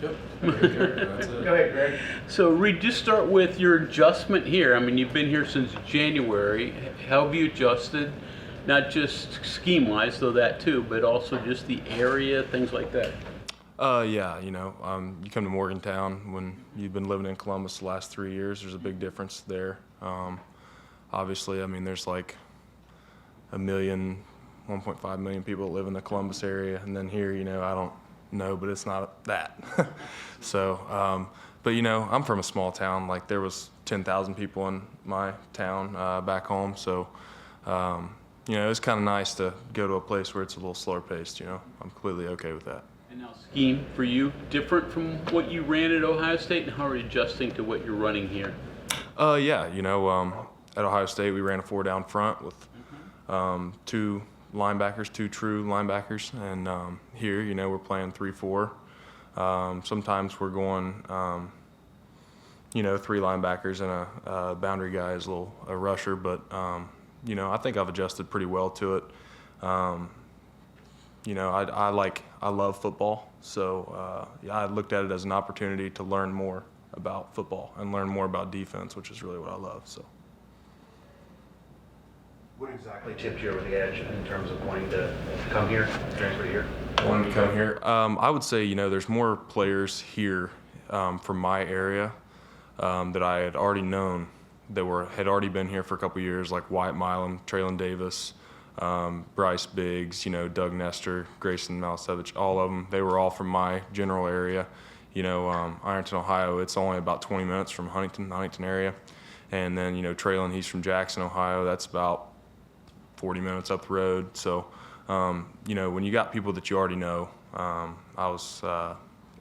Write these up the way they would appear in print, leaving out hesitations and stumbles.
Yep. Reid Carrico, that's it. Go ahead, Greg. So, Reid, just start with your adjustment here. I mean, you've been here since January. How have you adjusted, not just scheme-wise, though that too, but also just the area, things like that? Yeah, you come to Morgantown when you've been living in Columbus the last 3 years. There's a big difference there. Obviously, I mean, there's like 1.5 million people that live in the Columbus area, and then here, I don't know, but it's not that. So, but I'm from a small town. Like there was 10,000 people in my town back home. So, it's kind of nice to go to a place where it's a little slower paced. I'm completely okay with that. And now, scheme for you different from what you ran at Ohio State, and how are you adjusting to what you're running here? Yeah, at Ohio State we ran a 4-down front with 2 linebackers, 2 true linebackers, and here, we're playing 3-4. Sometimes we're going, 3 linebackers and a boundary guy is a rusher, but I think I've adjusted pretty well to it. I love football, so I looked at it as an opportunity to learn more about football and learn more about defense, which is really what I love. So. What exactly tipped you over the edge in terms of wanting to come here, transfer here? Wanting to come here? I would say, there's more players here from my area that I had already known that had already been here for a couple years, like Wyatt Milam, Traylon Davis, Bryce Biggs, Doug Nestor, Grayson Malasevich, all of them. They were all from my general area. Ironton, Ohio, it's only about 20 minutes from Huntington area. And then, Traylon, he's from Jackson, Ohio. That's about 40 minutes up the road. So, when you got people that you already know, I was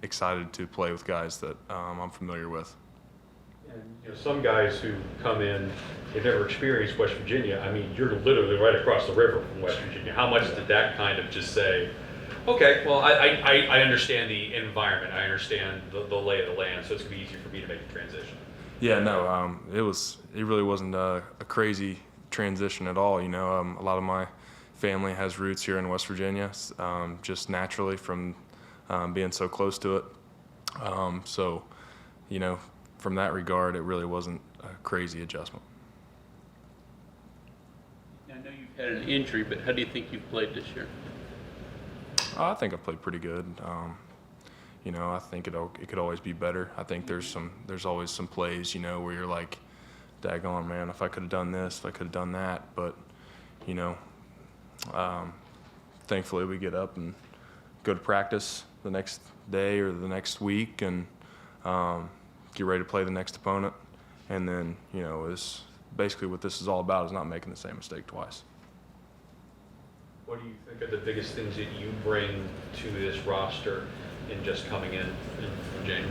excited to play with guys that I'm familiar with. And, some guys who come in, they've never experienced West Virginia. I mean, you're literally right across the river from West Virginia. How much did that kind of just say, okay, well, I understand the environment. I understand the lay of the land, so it's going to be easier for me to make the transition. Yeah, no, it really wasn't a crazy transition at all. A lot of my family has roots here in West Virginia, just naturally from being so close to it. So, from that regard, it really wasn't a crazy adjustment. I know you've had an injury, but how do you think you've played this year? I think I've played pretty good. I think it could always be better. I think there's always some plays, where you're like, daggone, man, if I could have done this, if I could have done that. But, thankfully we get up and go to practice the next day or the next week and get ready to play the next opponent. And then, is basically what this is all about, is not making the same mistake twice. What do you think are the biggest things that you bring to this roster in just coming in January?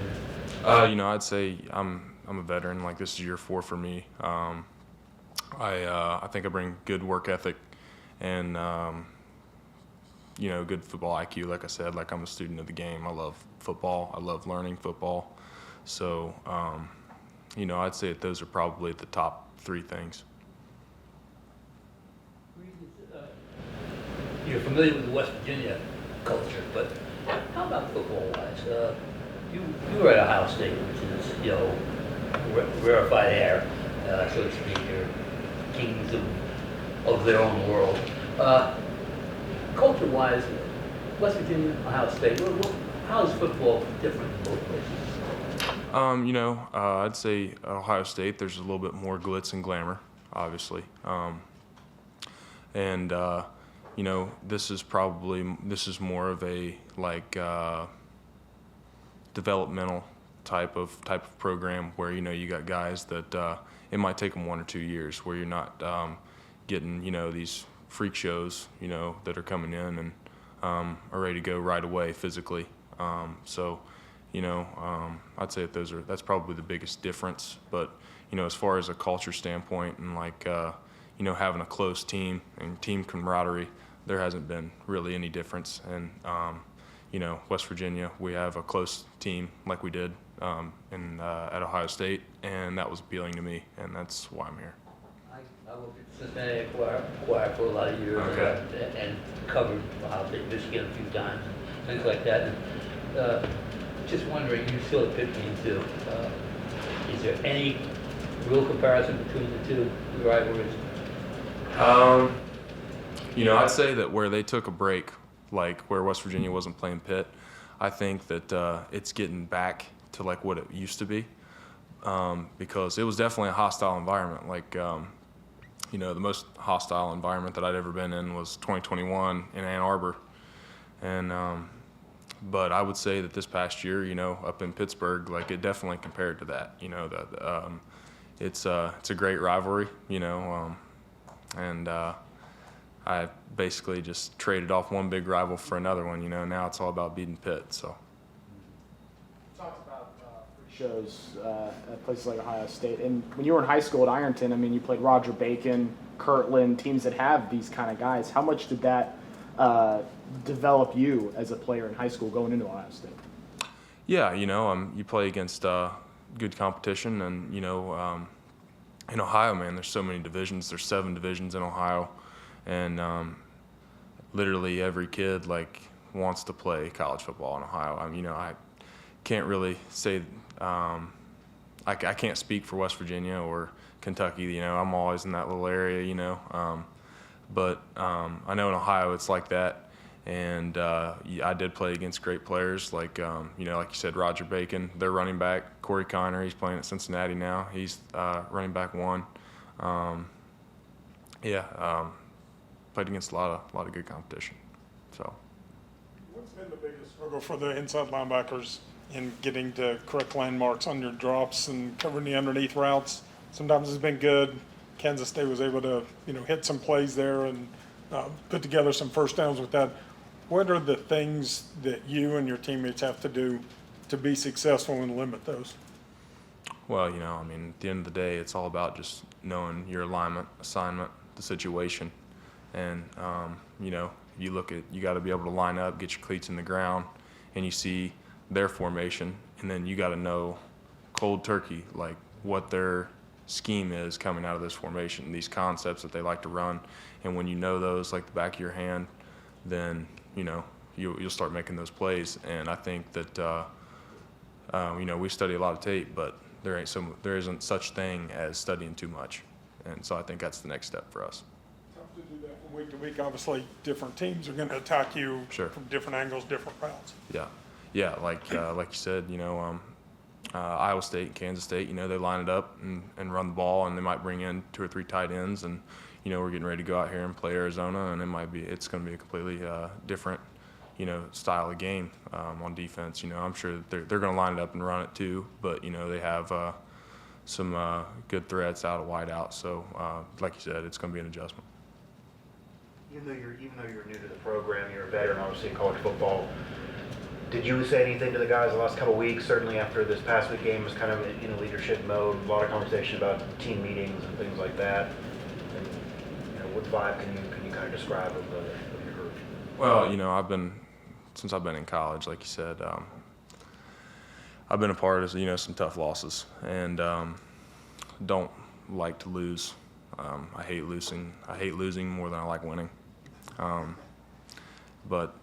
I'd say I'm a veteran. Like, this is year 4 for me. I think I bring good work ethic and good football IQ. Like I said, like I'm a student of the game. I love football. I love learning football. So, I'd say that those are probably the top 3 things. You're familiar with the West Virginia culture, but how about football-wise? You were at Ohio State, which is, rarefied air, so to speak. You're kings of their own world. Culture-wise, West Virginia, Ohio State, how is football different in both places? I'd say at Ohio State there's a little bit more glitz and glamour, obviously. This is more of a developmental type of program where you got guys that it might take them 1 or 2 years, where you're not getting these freak shows that are coming in and are ready to go right away physically. I'd say that's probably the biggest difference. But as far as a culture standpoint and having a close team and team camaraderie, there hasn't been really any difference. And West Virginia, we have a close team like we did at Ohio State, and that was appealing to me, and that's why I'm here. I worked at Cincinnati Choir for a lot of years, and covered Ohio State, Michigan a few times, things like that. And, just wondering, you still at 15 too. Is there any real comparison between the two rivalries? I'd say that where they took a break, like where West Virginia wasn't playing Pitt, I think that it's getting back to like what it used to be, because it was definitely a hostile environment. Like, the most hostile environment that I'd ever been in was 2021 in Ann Arbor, and but I would say that this past year, up in Pittsburgh, like it definitely compared to that. It's a great rivalry, and I basically just traded off one big rival for another one. Now it's all about beating Pitt. So. Talked about free shows at places like Ohio State, and when you were in high school at Ironton, I mean, you played Roger Bacon, Kirtland, teams that have these kind of guys. How much did that develop you as a player in high school going into Ohio State? Yeah, you play against good competition, and in Ohio, man, there's so many divisions. There's 7 divisions in Ohio, and literally every kid wants to play college football in Ohio. I can't really say I can't speak for West Virginia or Kentucky. I'm always in that little area, but I know in Ohio it's like that. And I did play against great players like you said, Roger Bacon, their running back, Corey Kiner. He's playing at Cincinnati now. He's running back 1. Played against a lot of good competition. So. What's been the biggest struggle for the inside linebackers in getting to correct landmarks on your drops and covering the underneath routes? Sometimes it's been good. Kansas State was able to hit some plays there and put together some first downs with that. What are the things that you and your teammates have to do to be successful and limit those? Well, at the end of the day, it's all about just knowing your alignment, assignment, the situation. And, you look at, you got to be able to line up, get your cleats in the ground, and you see their formation, and then you got to know cold turkey, like what their scheme is coming out of this formation, these concepts that they like to run. And when you know those like the back of your hand, then you'll start making those plays. And I think that we study a lot of tape, but there isn't such thing as studying too much. And so I think that's the next step for us. Tough to do that from week to week. Obviously, different teams are going to attack you Sure. from different angles, different routes. Yeah. Like you said, Iowa State and Kansas State, they line it up and run the ball, and they might bring in 2 or 3 tight ends, and we're getting ready to go out here and play Arizona, and it's going to be a completely different style of game on defense. I'm sure that they're going to line it up and run it too, but they have some good threats out of wide out. So like you said, it's going to be an adjustment. Even though you're new to the program, you're a veteran, obviously, in college football. Did you say anything to the guys the last couple of weeks? Certainly after this past week game was kind of in a leadership mode, a lot of conversation about team meetings and things like that. And what vibe can you kind of describe of your group? Well, since I've been in college, like you said, I've been a part of some tough losses, and don't like to lose. I hate losing. I hate losing more than I like winning. But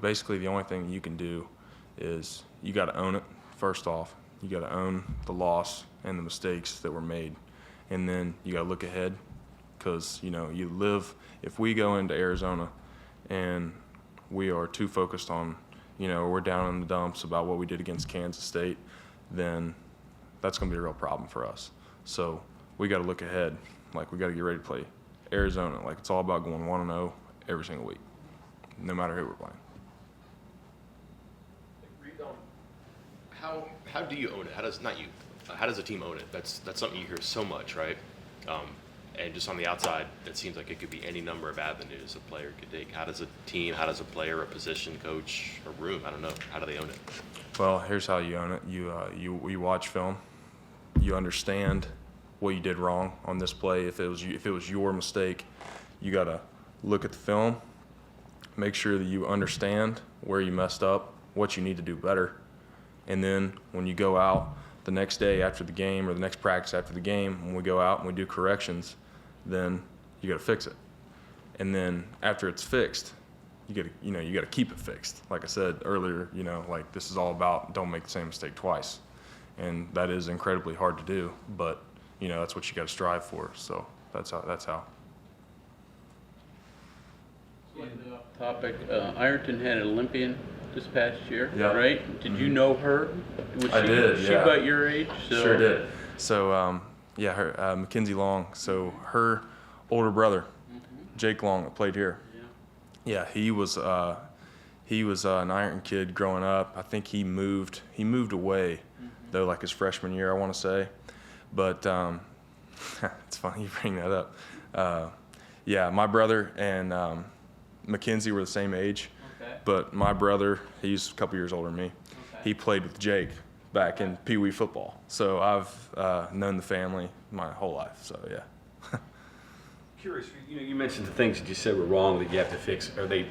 basically the only thing you can do is you got to own it. First off, you got to own the loss and the mistakes that were made, and then you got to look ahead, because if we go into Arizona and we are too focused on we're down in the dumps about what we did against Kansas State, then that's going to be a real problem for us. So we got to look ahead. Like, we got to get ready to play Arizona. Like, it's all about going 1-0 every single week, no matter who we're playing. How do you own it? How does a team own it? That's something you hear so much, right? And just on the outside, it seems like it could be any number of avenues a player could take. How does a team, how does a player, a position coach, a room, I don't know, how do they own it? Well, here's how you own it. You watch film. You understand what you did wrong on this play. If it was your mistake, you got to look at the film, make sure that you understand where you messed up, what you need to do better. And then when you go out the next day after the game, or the next practice after the game, when we go out and we do corrections, then you got to fix it. And then after it's fixed, you gotta keep it fixed. Like I said earlier, like this is all about don't make the same mistake twice, and that is incredibly hard to do. But that's what you got to strive for. So that's how. Topic. Ironton had an Olympian this past year, Yeah. right? Did you know her? I did, She yeah. about your age? So. Sure did. So her McKenzie Long. So her older brother, Jake Long, that played here. Yeah, he was an Ironton kid growing up. I think he moved away though, like his freshman year, I want to say. But it's funny you bring that up. Yeah, my brother and Mackenzie were the same age. Okay. But my brother, he's a couple years older than me. Okay. He played with Jake back in Pee Wee football. So I've known the family my whole life. So yeah. Curious, you mentioned the things that you said were wrong that you have to fix. Are they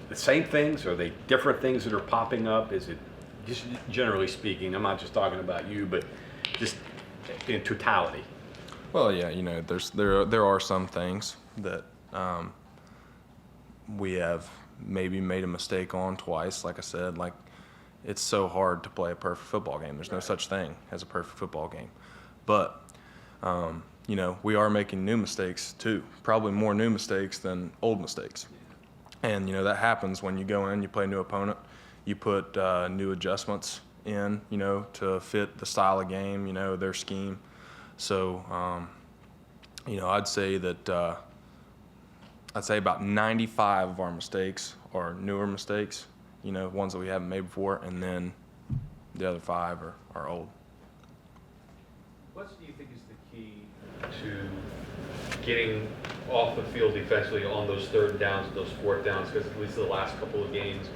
the same things? Are they different things that are popping up? Is it just generally speaking? I'm not just talking about you, but just in totality. Well, yeah, there are some things that we have maybe made a mistake on twice. Like I said, like it's so hard to play a perfect football game. There's no such thing as a perfect football game. But we are making new mistakes too. Probably more new mistakes than old mistakes. And that happens when you go in, you play a new opponent, you put new adjustments in, to fit the style of game, their scheme. So, I'd say that about 95 of our mistakes are newer mistakes, ones that we haven't made before, and then the other 5 are old. What do you think is the key to getting off the field defensively on those third downs and those fourth downs? Because at least the last couple of games,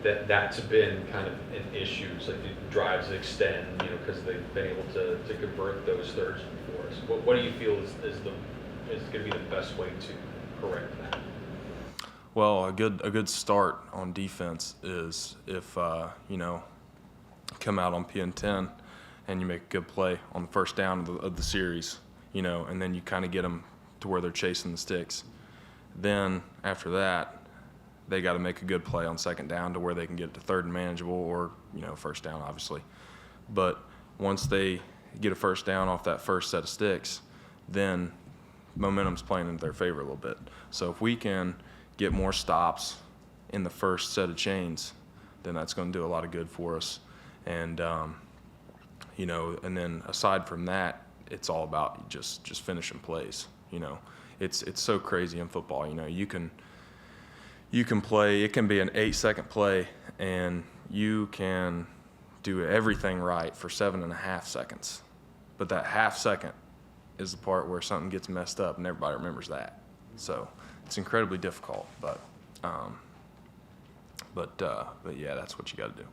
that's been kind of an issue. It's like the drives extend, because they've been able to convert those thirds and fourths. What do you feel is going to be the best way to correct that? Well, a good start on defense is if come out on PN10 and you make a good play on the first down of the series, and then you kind of get them to where they're chasing the sticks. Then after that, they got to make a good play on second down to where they can get to third and manageable, or first down, obviously. But once they get a first down off that first set of sticks, then momentum's playing in their favor a little bit. So if we can get more stops in the first set of chains, then that's going to do a lot of good for us. And and then aside from that, it's all about just finishing plays. It's so crazy in football. You can play. It can be an 8-second play, and you can do everything right for 7.5 seconds. But that half second is the part where something gets messed up, and everybody remembers that. So it's incredibly difficult. But yeah, that's what you got to do.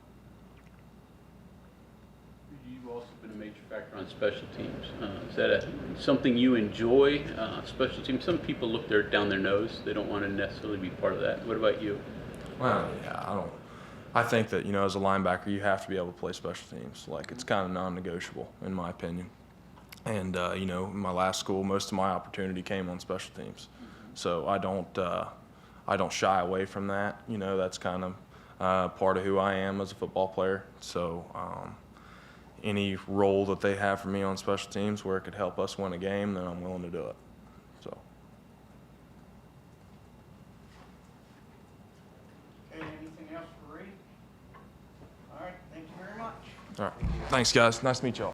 You've also been a major factor on special teams. Is that something you enjoy, special teams? Some people look down their nose. They don't want to necessarily be part of that. What about you? Well, yeah, I think that, as a linebacker, you have to be able to play special teams. Like, it's kind of non-negotiable, in my opinion. And, in my last school, most of my opportunity came on special teams. So I don't shy away from that. That's kind of part of who I am as a football player. So, any role that they have for me on special teams where it could help us win a game, then I'm willing to do it. So. Okay, anything else for Reid? All right, thank you very much. All right. Thanks, guys. Nice to meet y'all.